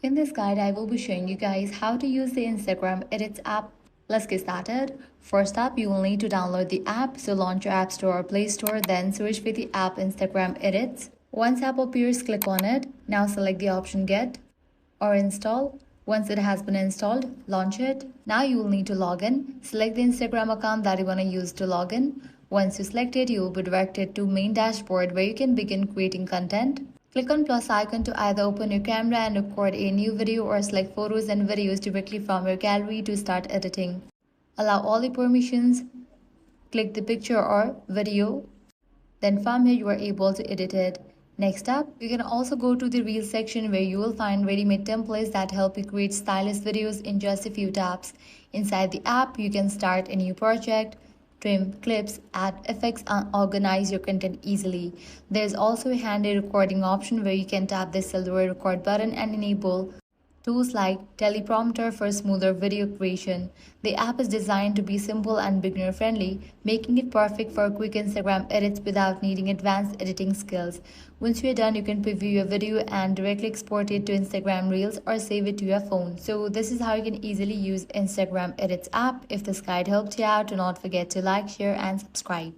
In this guide, I will be showing you guys how to use the Instagram Edits app. Let's get started. First up, you will need to download the app. So launch your App Store or Play Store, then search for the app Instagram Edits. Once app appears, click on it. Now select the option Get or Install. Once it has been installed, launch it. Now you will need to log in. Select the Instagram account that you want to use to log in. Once you select it, you will be directed to main dashboard where you can begin creating content. Click on plus icon to either open your camera and record a new video or select photos and videos directly from your gallery to start editing. Allow all the permissions. Click the picture or video. Then from here you are able to edit it. Next up, you can also go to the Reels section where you will find ready-made templates that help you create stylish videos in just a few taps. Inside the app, you can start a new project, trim clips, add effects, and organize your content easily. There's also a handy recording option where you can tap the silver record button and enable tools like teleprompter for smoother video creation. The app is designed to be simple and beginner friendly, making it perfect for quick Instagram edits without needing advanced editing skills. Once you're done, you can preview your video and directly export it to Instagram Reels or save it to your phone. So this is how you can easily use Instagram Edits app. If this guide helped you out, do not forget to like, share and subscribe.